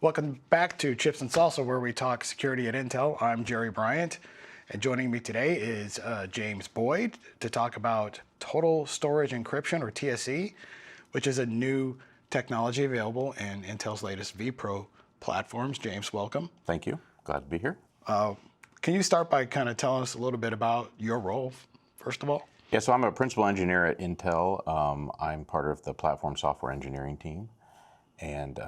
Welcome back to Chips and Salsa, where we talk security at Intel. I'm Jerry Bryant, and joining me today is James Boyd to talk about Total Storage Encryption, or TSE, which is a new technology available in Intel's latest vPro platforms. James, welcome. Thank you. Glad to be here. Can you start by kind of telling us a little bit about your role, first of all? Yeah, so I'm a principal engineer at Intel. I'm part of the platform software engineering team, and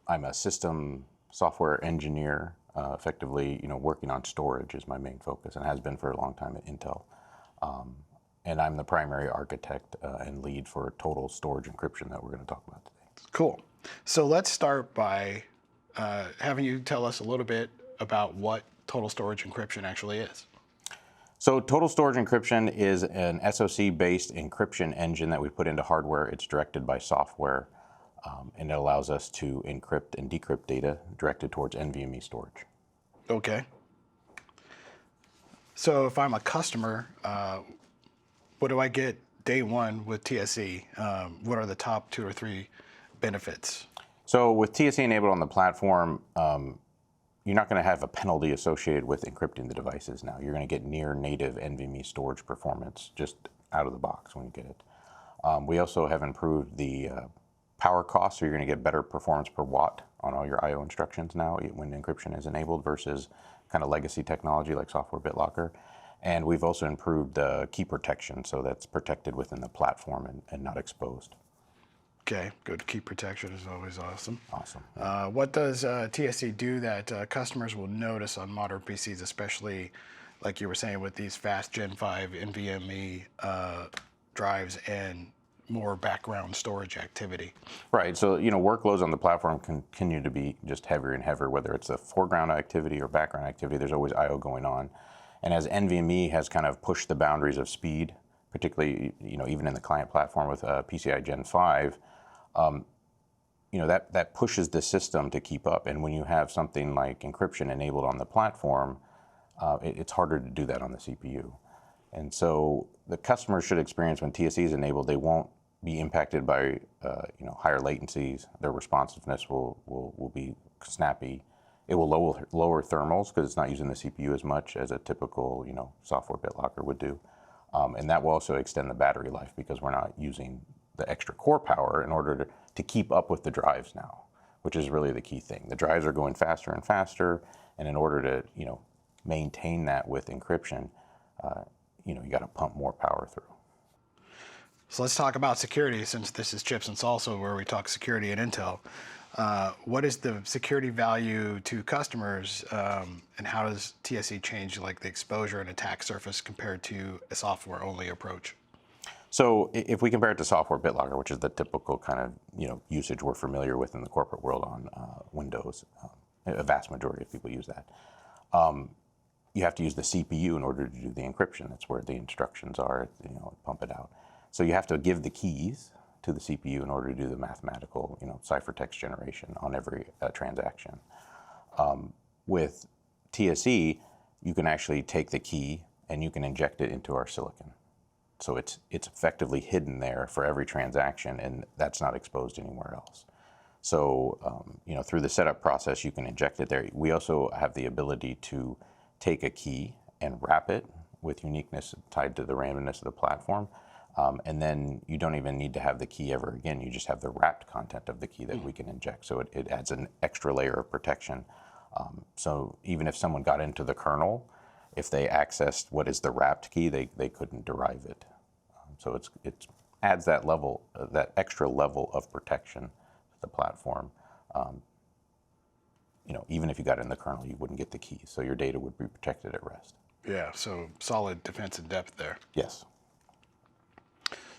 I'm a system software engineer, effectively, working on storage is my main focus and has been for a long time at Intel. And I'm the primary architect and lead for total storage encryption that we're going to talk about today. Cool. So let's start by having you tell us a little bit about what total storage encryption actually is. So total storage encryption is an SoC-based encryption engine that we put into hardware. It's directed by software. And it allows us to encrypt and decrypt data directed towards NVMe storage. Okay. So if I'm a customer, what do I get day one with TSE? What are the top 2 or 3 benefits? So with TSE enabled on the platform, you're not going to have a penalty associated with encrypting the devices now. You're going to get near native NVMe storage performance just out of the box when you get it. We also have improved the power cost, so you're going to get better performance per watt on all your I/O instructions now when encryption is enabled versus kind of legacy technology like software BitLocker. And we've also improved the key protection, so that's protected within the platform and not exposed. Okay, good. Key protection is always awesome. Awesome. What does TSE do that customers will notice on modern PCs, especially like you were saying with these fast Gen 5 NVMe drives and more background storage activity? Right, so workloads on the platform continue to be just heavier and heavier, whether it's a foreground activity or background activity, there's always I/O going on. And as NVMe has kind of pushed the boundaries of speed, particularly even in the client platform with PCI Gen 5, that pushes the system to keep up. And when you have something like encryption enabled on the platform, it's harder to do that on the CPU. And so the customer should experience when TSE is enabled, they won't be impacted by higher latencies. Their responsiveness will be snappy. It will lower thermals because it's not using the CPU as much as a typical software BitLocker would do. And that will also extend the battery life because we're not using the extra core power in order to keep up with the drives now, which is really the key thing. The drives are going faster and faster, and in order to maintain that with encryption, you got to pump more power through. So let's talk about security, since this is Chips and Salsa, where we talk security at Intel. What is the security value to customers, and how does TSE change like the exposure and attack surface compared to a software-only approach? So if we compare it to software BitLocker, which is the typical kind of usage we're familiar with in the corporate world on Windows, a vast majority of people use that. You have to use the CPU in order to do the encryption. That's where the instructions are, pump it out. So you have to give the keys to the CPU in order to do the mathematical, ciphertext generation on every transaction. With TSE, you can actually take the key and you can inject it into our silicon. So it's effectively hidden there for every transaction, and that's not exposed anywhere else. So through the setup process, you can inject it there. We also have the ability to take a key and wrap it with uniqueness tied to the randomness of the platform. And then you don't even need to have the key ever again. You just have the wrapped content of the key that we can inject. So it adds an extra layer of protection. So even if someone got into the kernel, if they accessed what is the wrapped key, they couldn't derive it. So it adds that level, that extra level of protection to the platform. Even if you got in the kernel, you wouldn't get the key. So your data would be protected at rest. Yeah, so solid defense in depth there. Yes.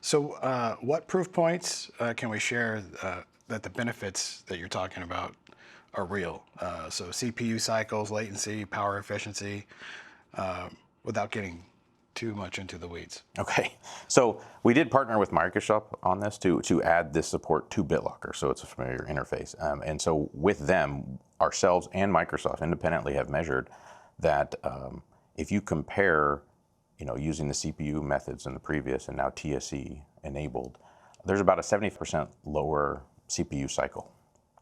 So what proof points can we share that the benefits that you're talking about are real? So CPU cycles, latency, power efficiency, without getting too much into the weeds. Okay, so we did partner with Microsoft on this to add this support to BitLocker, so it's a familiar interface. And so with them, ourselves and Microsoft independently have measured that if you compare, using the CPU methods in the previous and now TSE enabled, there's about a 70% lower CPU cycle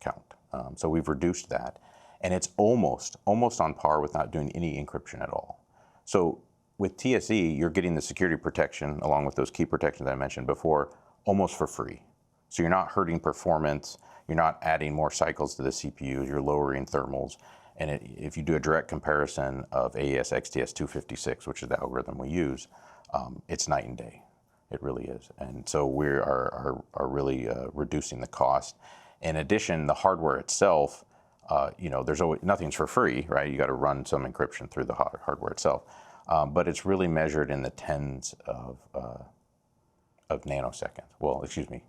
count. So we've reduced that. And it's almost on par with not doing any encryption at all. So with TSE, you're getting the security protection along with those key protections I mentioned before, almost for free. So you're not hurting performance, you're not adding more cycles to the CPUs, you're lowering thermals. And if you do a direct comparison of AES XTS 256, which is the algorithm we use, it's night and day. It really is. And so we are really reducing the cost. In addition, the hardware itself, there's always, nothing's for free, right? You got to run some encryption through the hardware itself. But it's really measured in the tens of nanoseconds. Well, excuse me,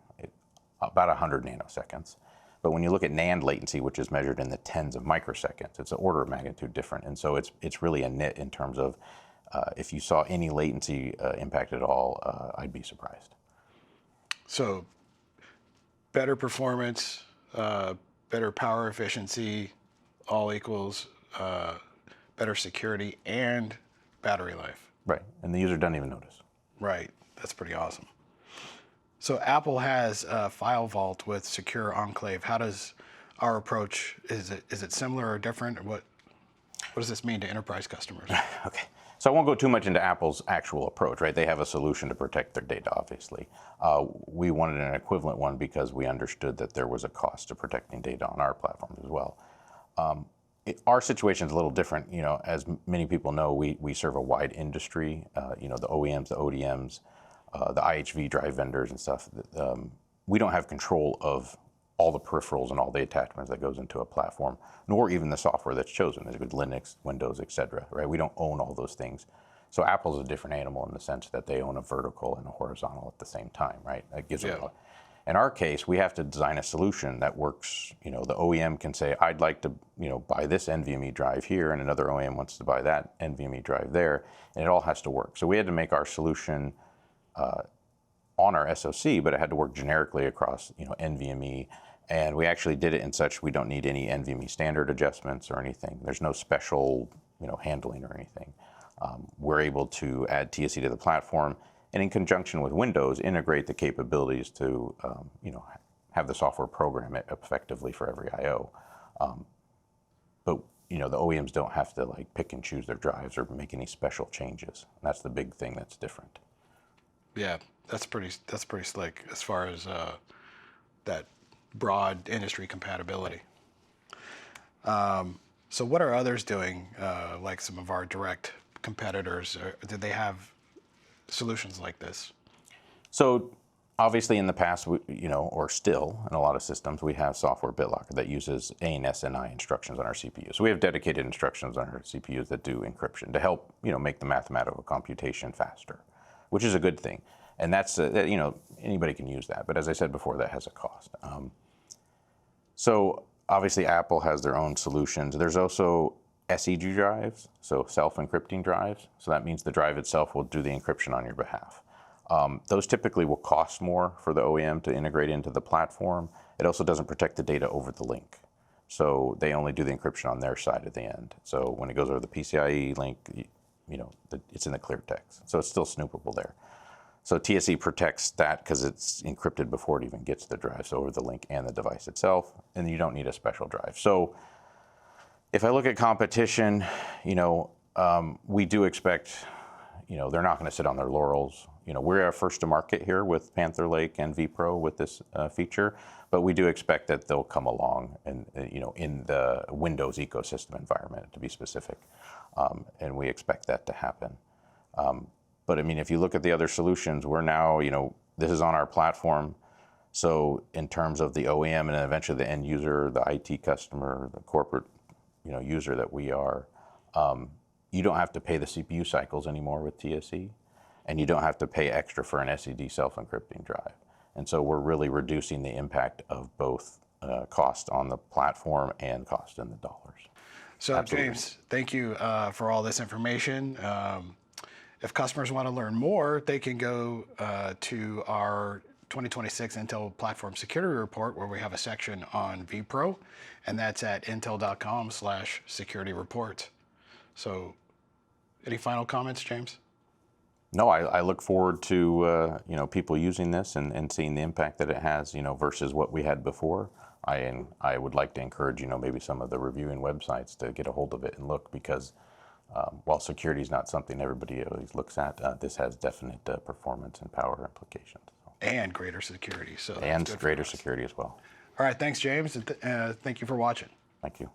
about 100 nanoseconds. But when you look at NAND latency, which is measured in the tens of microseconds, it's an order of magnitude different. And so it's really a nit in terms of if you saw any latency impact at all, I'd be surprised. So better performance, better power efficiency, all equals better security and battery life. Right, and the user doesn't even notice. Right, that's pretty awesome. So Apple has a file vault with Secure Enclave. How does our approach, is it similar or different? Or what does this mean to enterprise customers? Okay, so I won't go too much into Apple's actual approach, right? They have a solution to protect their data, obviously. We wanted an equivalent one because we understood that there was a cost to protecting data on our platforms as well. Our situation is a little different. As many people know, we serve a wide industry, the OEMs, the ODMs, the IHV drive vendors and stuff. We don't have control of all the peripherals and all the attachments that goes into a platform, nor even the software that's chosen. There's Linux, Windows, etc. Right? We don't own all those things. So Apple's a different animal in the sense that they own a vertical and a horizontal at the same time, right? That gives them. In our case, we have to design a solution that works. The OEM can say, I'd like to, buy this NVMe drive here, and another OEM wants to buy that NVMe drive there, and it all has to work. So we had to make our solution on our SoC, but it had to work generically across, NVMe. And we actually did it in such we don't need any NVMe standard adjustments or anything. There's no special, handling or anything. We're able to add TSE to the platform, and in conjunction with Windows, integrate the capabilities to, have the software program it effectively for every I/O. But the OEMs don't have to pick and choose their drives or make any special changes. And that's the big thing that's different. Yeah, that's pretty slick as far as that broad industry compatibility. So what are others doing, like some of our direct competitors? Did they have solutions like this? So obviously in the past, or still in a lot of systems, we have software BitLocker that uses ANS and I instructions on our CPU. So we have dedicated instructions on our CPUs that do encryption to help, make the mathematical computation faster, which is a good thing. And that's, anybody can use that. But as I said before, that has a cost. So obviously Apple has their own solutions. There's also SEG drives, so self-encrypting drives. So that means the drive itself will do the encryption on your behalf. Those typically will cost more for the OEM to integrate into the platform. It also doesn't protect the data over the link. So they only do the encryption on their side at the end. So when it goes over the PCIe link, it's in the clear text. So it's still snoopable there. So TSE protects that because it's encrypted before it even gets to the drive, so over the link and the device itself, and you don't need a special drive. So if I look at competition, we do expect, they're not going to sit on their laurels. We're first to market here with Panther Lake and vPro with this feature, but we do expect that they'll come along and, in the Windows ecosystem environment, to be specific, and we expect that to happen. But I mean, if you look at the other solutions, we're now, this is on our platform. So in terms of the OEM and then eventually the end user, the IT customer, the corporate, user that we are, you don't have to pay the CPU cycles anymore with TSE, and you don't have to pay extra for an SED self-encrypting drive. And so we're really reducing the impact of both cost on the platform and cost in the dollars. So Absolutely. James, thank you for all this information. If customers want to learn more, they can go to our 2026 Intel Platform Security Report, where we have a section on vPro, and that's at intel.com/security report. So any final comments, James? No, I look forward to people using this and seeing the impact that it has, versus what we had before. I would like to encourage, maybe some of the reviewing websites to get a hold of it and look, because while security is not something everybody always looks at, this has definite performance and power implications. So. And greater security. So that's And good for greater us. security as well. All right, thanks, James, and thank you for watching. Thank you.